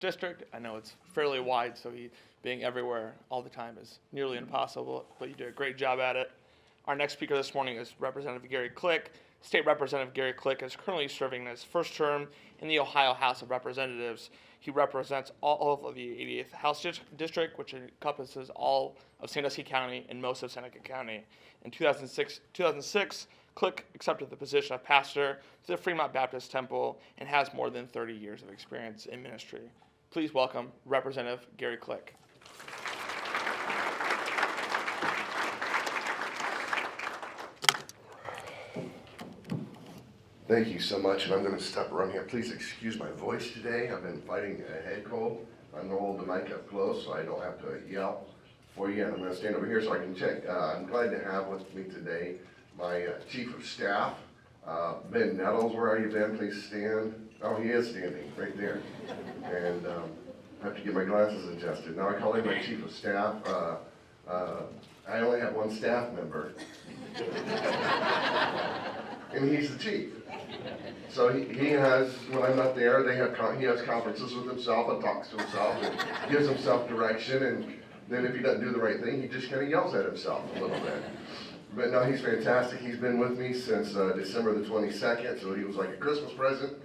district. I know it's fairly wide, so being everywhere all the time is nearly impossible, but you did a great job at it. Our next speaker this morning is Representative Garry Click. State Representative Garry Click is currently serving his first term in the Ohio House of Representatives. He represents all of the 88th House District, which encompasses all of Sandusky County and most of Seneca County. In 2006, Click accepted the position of pastor to the Fremont Baptist Temple and has more than 30 years of experience in ministry. Please welcome Representative Garry Click. Thank you so much, and I'm going to step around here. Please excuse my voice today. I've been fighting a head cold. I'm going to hold the mic up close so I don't have to yell for you, and I'm going to stand over here so I can check. I'm glad to have with me today my Chief of Staff, Ben Nettles. Where are you, Ben? Please stand. Oh, he is standing right there. And I have to get my glasses adjusted. Now I call him my Chief of Staff. I only have one staff member, and he's the chief. So he has, when I'm not there, he has conferences with himself and talks to himself and gives himself direction, and then if he doesn't do the right thing, he just kind of yells at himself a little bit. But no, he's fantastic. He's been with me since December the 22nd, so he was like a Christmas present.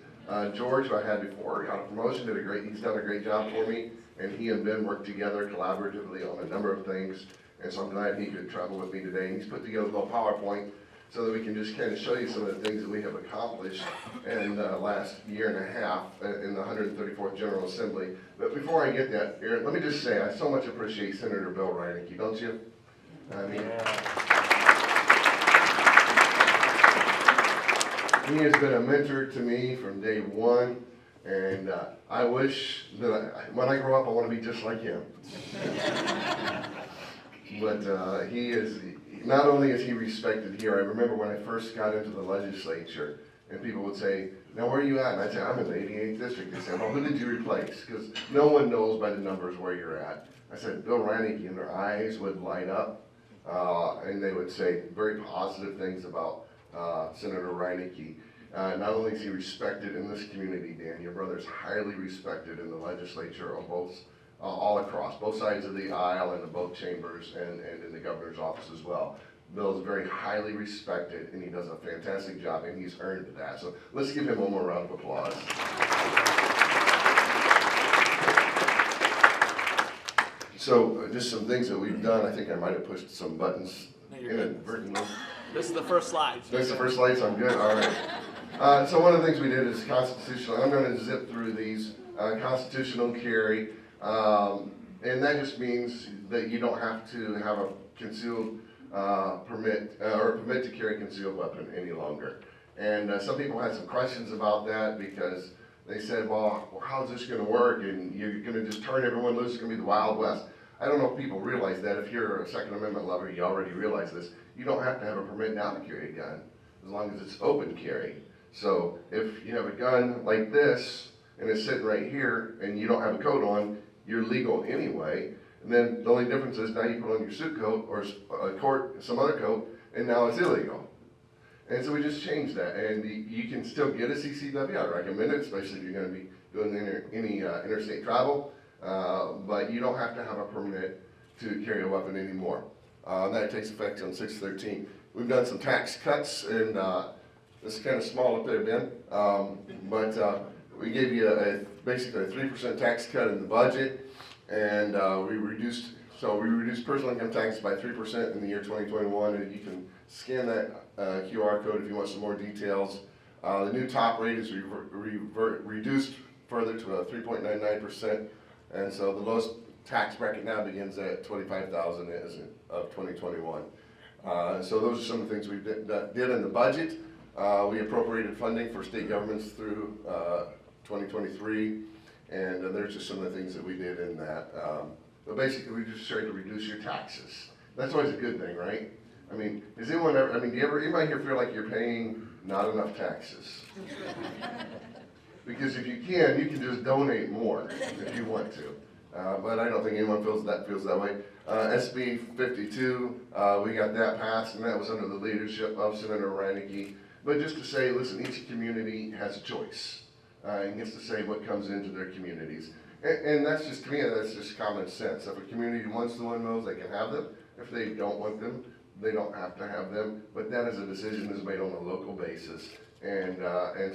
George, who I had before, got a promotion, he's done a great job for me, and he and Ben worked together collaboratively on a number of things, and so I'm glad he could travel with me today. And he's put together a little PowerPoint so that we can just kind of show you some of the things that we have accomplished in the last year and a half in the 134th General Assembly. But before I get that, Aaron, let me just say, I so much appreciate Senator Bill Reineke, don't you? I mean, he has been a mentor to me from day one, and I wish that when I grow up, I want to be just like him. But he is, not only is he respected here, I remember when I first got into the legislature, and people would say, now where are you at? And I'd say, I'm in the 88th district. They said, well, who did you replace? Because no one knows by the numbers where you're at. I said, Bill Reineke, and their eyes would light up, and they would say very positive things about Senator Reineke. Not only is he respected in this community, Dan, your brother's highly respected in the legislature on both, all across, both sides of the aisle and in both chambers and in the governor's office as well. Bill is very highly respected, and he does a fantastic job, and he's earned that. So let's give him one more round of applause. So just some things that we've done. I think I might have pushed some buttons inadvertently. This is the first slide. This is the first slide, so I'm good. All right. So one of the things we did is constitutional. I'm going to zip through these. Constitutional carry. And that just means that you don't have to have a concealed permit or a permit to carry a concealed weapon any longer. And some people had some questions about that because they said, well, how's this going to work? And you're going to just turn everyone loose. It's going to be the Wild West. I don't know if people realize that. If you're a Second Amendment lover, you already realize this. You don't have to have a permit now to carry a gun as long as it's open carry. So if you have a gun like this and it's sitting right here and you don't have a coat on, you're legal anyway. And then the only difference is now you put on your suit coat or some other coat, and now it's illegal. And so we just changed that. And you can still get a CCW. I recommend it, especially if you're going to be doing any interstate travel. But you don't have to have a permit to carry a weapon anymore. That takes effect on 6/13. We've done some tax cuts, and this is kind of small up there, Ben. But we gave you basically a 3% tax cut in the budget, and we reduced personal income taxes by 3% in the year 2021, and you can scan that QR code if you want some more details. The new top rate is reduced further to a 3.99%, and so the lowest tax bracket now begins at $25,000 of 2021. So those are some of the things we did in the budget. We appropriated funding for state governments through 2023, and there's just some of the things that we did in that. But basically, we just tried to reduce your taxes. That's always a good thing, right? I mean, does anyone ever? I mean, anybody here feel like you're paying not enough taxes? Because if you can just donate more if you want to. But I don't think anyone feels that way. SB 52, we got that passed, and that was under the leadership of Senator Reineke. But just to say, listen, each community has a choice and gets to say what comes into their communities. And that's just, to me, that's just common sense. If a community wants the windmills, they can have them. If they don't want them, they don't have to have them. But that is a decision that's made on a local basis. And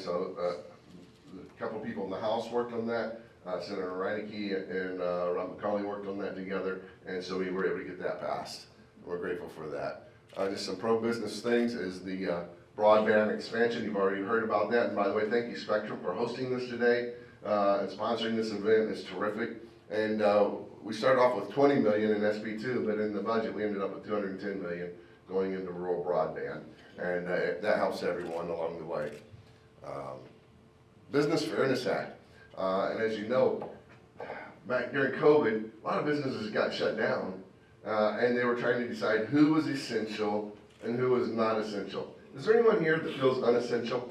so a couple people in the House worked on that. Senator Reineke and Rob McCauley worked on that together. And so we were able to get that passed. We're grateful for that. Just some pro-business things is the broadband expansion. You've already heard about that. And by the way, thank you, Spectrum, for hosting this today and sponsoring this event. It's terrific. And we started off with 20 million in SB2, but in the budget we ended up with 210 million going into rural broadband. And that helps everyone along the way. Business Fairness Act. And as you know, back during COVID, a lot of businesses got shut down. And they were trying to decide who was essential and who was not essential. Is there anyone here that feels unessential?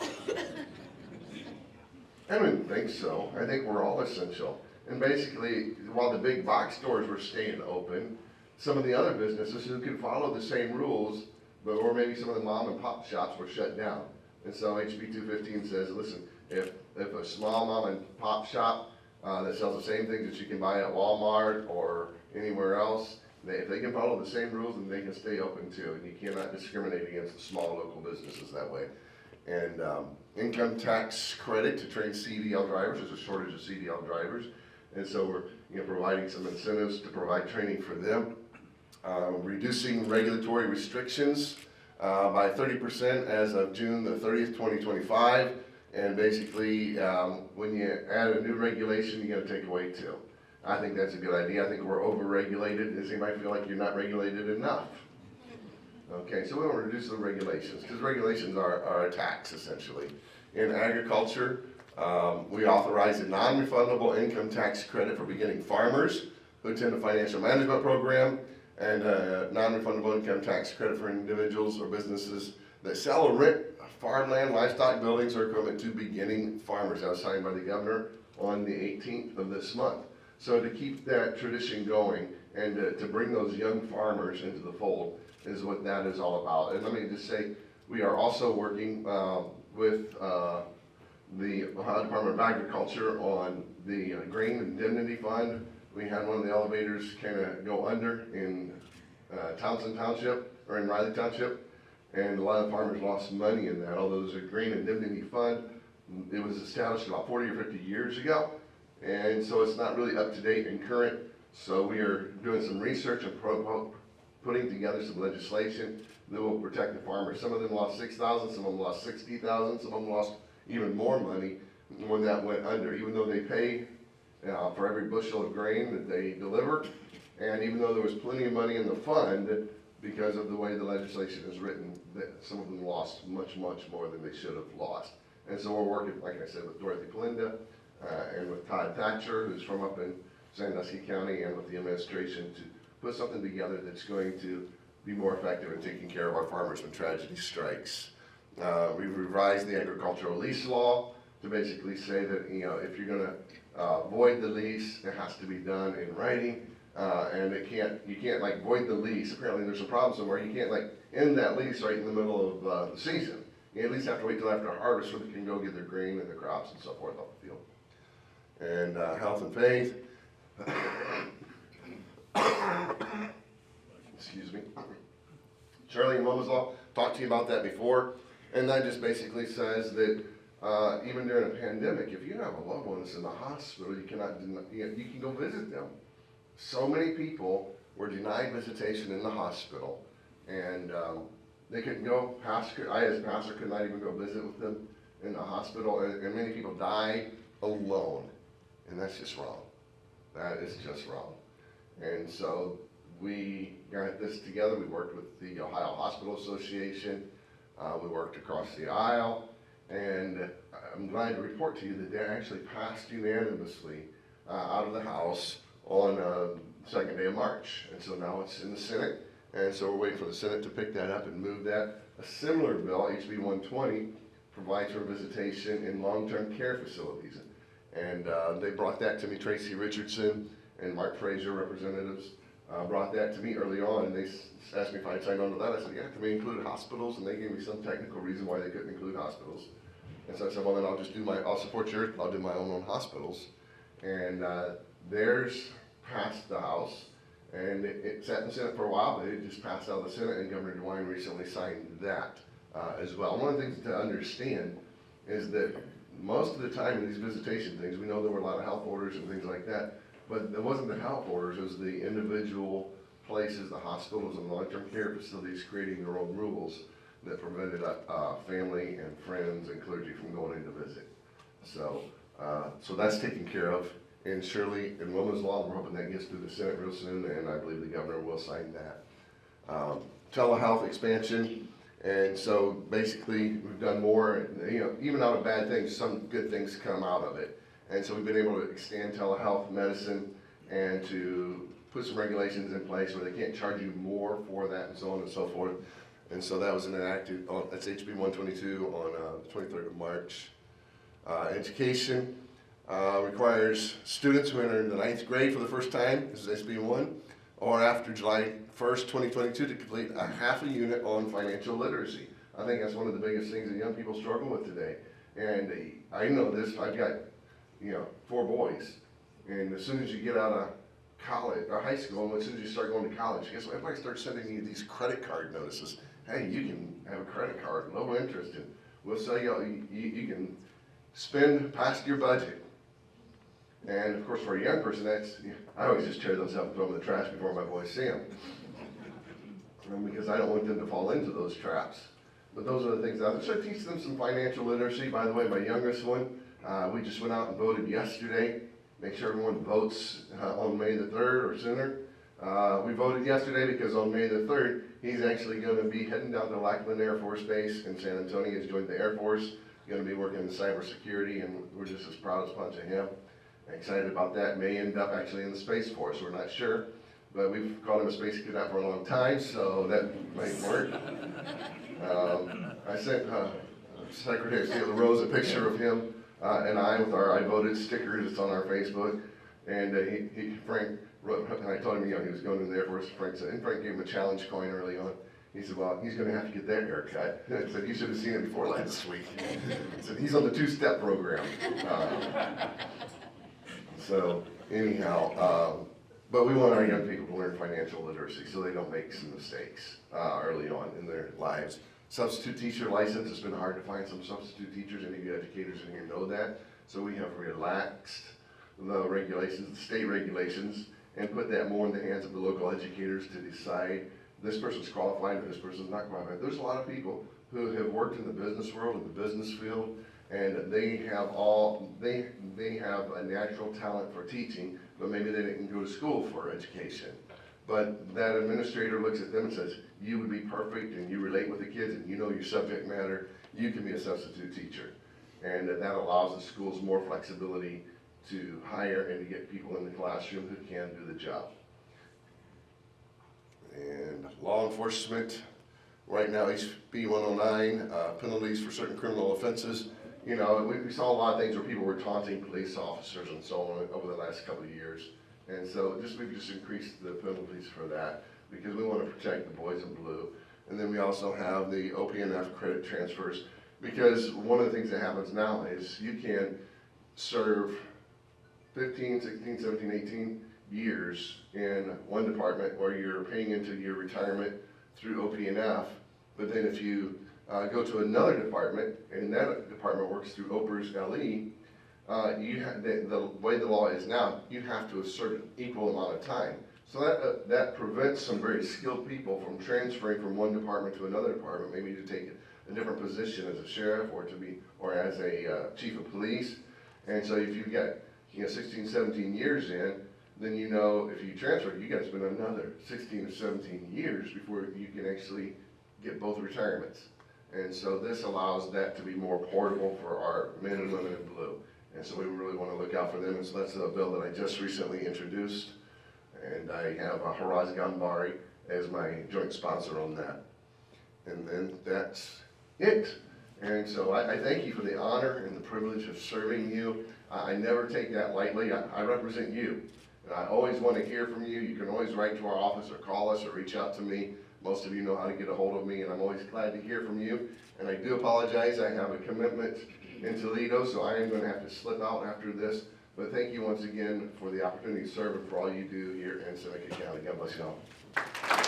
I don't think so. I think we're all essential. And basically, while the big box stores were staying open, some of the other businesses who could follow the same rules, or maybe some of the mom and pop shops were shut down. And so HB 215 says, listen, if a small mom and pop shop that sells the same things that you can buy at Walmart or anywhere else, if they can follow the same rules, then they can stay open too. And you cannot discriminate against the small local businesses that way. And income tax credit to train CDL drivers. There's a shortage of CDL drivers. And so we're providing some incentives to provide training for them. Reducing regulatory restrictions by 30% as of June the 30th, 2025. And basically, when you add a new regulation, you got to take away two. I think that's a good idea. I think we're over-regulated. Does anybody feel like you're not regulated enough? Okay, so we want to reduce the regulations, because regulations are a tax, essentially. In agriculture, we authorize a non-refundable income tax credit for beginning farmers who attend a financial management program, and a non-refundable income tax credit for individuals or businesses that sell or rent farmland, livestock, buildings, or equipment to beginning farmers. That was signed by the governor on the 18th of this month. So to keep that tradition going and to bring those young farmers into the fold is what that is all about. And let me just say, we are also working with the Ohio Department of Agriculture on the Grain Indemnity Fund. We had one of the elevators kind of go under in Townsend Township, or in Riley Township, and a lot of farmers lost money in that, although there's a Grain Indemnity Fund. It was established about 40 or 50 years ago. And so it's not really up to date and current. So we are doing some research and putting together some legislation that will protect the farmers. Some of them lost $6,000, some of them lost $60,000, some of them lost even more money when that went under, even though they pay for every bushel of grain that they deliver. And even though there was plenty of money in the fund, because of the way the legislation is written, that some of them lost much, much more than they should have lost. And so we're working, like I said, with Dorothy Palinda, and with Todd Thatcher, who's from up in Sandusky County, and with the administration to put something together that's going to be more effective in taking care of our farmers when tragedy strikes. We've revised the agricultural lease law to basically say that, if you're going to void the lease, it has to be done in writing, and you can't like void the lease. Apparently there's a problem somewhere. You can't like end that lease right in the middle of the season. You at least have to wait till after harvest so they can go get their grain and the crops and so forth off the field. And health and faith. Excuse me. Charlie and Mama's Law talked to you about that before, and that just basically says that even during a pandemic, if you have a loved one that's in the hospital, you can go visit them. So many people were denied visitation in the hospital, and they couldn't go. I, as a pastor, could not even go visit with them in the hospital, and many people died alone. And that's just wrong. That is just wrong. And so we got this together. We worked with the Ohio Hospital Association. We worked across the aisle. And I'm glad to report to you that that actually passed unanimously out of the House on the second day of March. And so now it's in the Senate. And so we're waiting for the Senate to pick that up and move that. A similar bill, HB 120, provides for visitation in long-term care facilities. And they brought that to me. Tracy Richardson and Mark Frazier, representatives, brought that to me early on, and they asked me if I'd sign on to that. I said, yeah, can we include hospitals? And they gave me some technical reason why they couldn't include hospitals. And so I said, well, then I'll support yours. I'll do my own hospitals. And Theirs passed the House, and it sat in the Senate for a while, but it just passed out of the Senate, and Governor DeWine recently signed that as well. One of the things to understand is that most of the time in these visitation things, we know there were a lot of health orders and things like that, but it wasn't the health orders, it was the individual places, the hospitals and long-term care facilities creating their own rules that prevented family and friends and clergy from going in to visit. So, so that's taken care of. And surely, in women's law, we're hoping that gets through the Senate real soon, and I believe the governor will sign that. Telehealth expansion, and so basically we've done more, you know, even out of bad things, some good things come out of it. And so we've been able to extend telehealth medicine and to put some regulations in place where they can't charge you more for that and so on and so forth. And so that was enacted, that's HB 122 on the 23rd of March. Education requires students who enter in the 9th grade for the first time, this is SB 1, or after July 1st, 2022 to complete a half a unit on financial literacy. I think that's one of the biggest things that young people struggle with today. And I know this, I've got, you know, 4 boys, and as soon as you get out of college, or high school, and as soon as you start going to college, guess what? Everybody starts sending you these credit card notices. Hey, you can have a credit card, low interest, and we'll sell you, you can spend past your budget. And of course, for a young person, that's, I always just tear those up and throw them in the trash before my boys see them. Because I don't want them to fall into those traps. But those are the things I should teach them some financial literacy. By the way, my youngest one, we just went out and voted yesterday. Make sure everyone votes on May the 3rd or sooner. We voted yesterday because on May the 3rd, he's actually going to be heading down to Lackland Air Force Base in San Antonio. He's joined the Air Force, going to be working in cybersecurity, and we're just as proud as punch of him. Excited about that. May end up actually in the Space Force, we're not sure. But we've called him a space cadet for a long time, so that might work. I sent Secretary of State LaRose a picture of him and I with our I voted stickers. It's on our Facebook. And Frank wrote, and I told him, you know, he was going to the Air Force. Frank said, and Frank gave him a challenge coin early on. He said, well, he's going to have to get that haircut. I said, you should have seen it before last week. He said, he's on the 2-step program. So anyhow, but we want our young people to learn financial literacy so they don't make some mistakes early on in their lives. Substitute teacher license, it's been hard to find some substitute teachers. Any of you educators in here know that. So we have relaxed the regulations, the state regulations, and put that more in the hands of the local educators to decide this person's qualified or this person's not qualified. There's a lot of people who have worked in the business world, in the business field, and they have a natural talent for teaching, but maybe they didn't go to school for education. But that administrator looks at them and says, you would be perfect and you relate with the kids and you know your subject matter, you can be a substitute teacher. And that allows the schools more flexibility to hire and to get people in the classroom who can do the job. And law enforcement, right now HB 109, penalties for certain criminal offenses. You know, we saw a lot of things where people were taunting police officers and so on over the last couple of years. And so we've just increased the penalties for that because we want to protect the boys in blue. And then we also have the OPNF credit transfers, because one of the things that happens now is you can serve 15, 16, 17, 18 years in one department where you're paying into your retirement through OPNF, but then if you go to another department and that department works through OPERS LE, the way the law is now, you have to serve an equal amount of time. So that prevents some very skilled people from transferring from one department to another department, maybe to take a different position as a sheriff or as a chief of police. And so if you've got 16, 17 years in, then you know if you transfer, you got to spend another 16 or 17 years before you can actually get both retirements. And so this allows that to be more portable for our men and women in blue. And so we really want to look out for them. And so that's a bill that I just recently introduced. And I have Haraz Gambari as my joint sponsor on that. And then that's it. And so I thank you for the honor and the privilege of serving you. I never take that lightly. I represent you. And I always want to hear from you. You can always write to our office or call us or reach out to me. Most of you know how to get a hold of me, and I'm always glad to hear from you. And I do apologize. I have a commitment in Toledo, so I am going to have to slip out after this. But thank you once again for the opportunity to serve and for all you do here in Seneca County. God bless you all.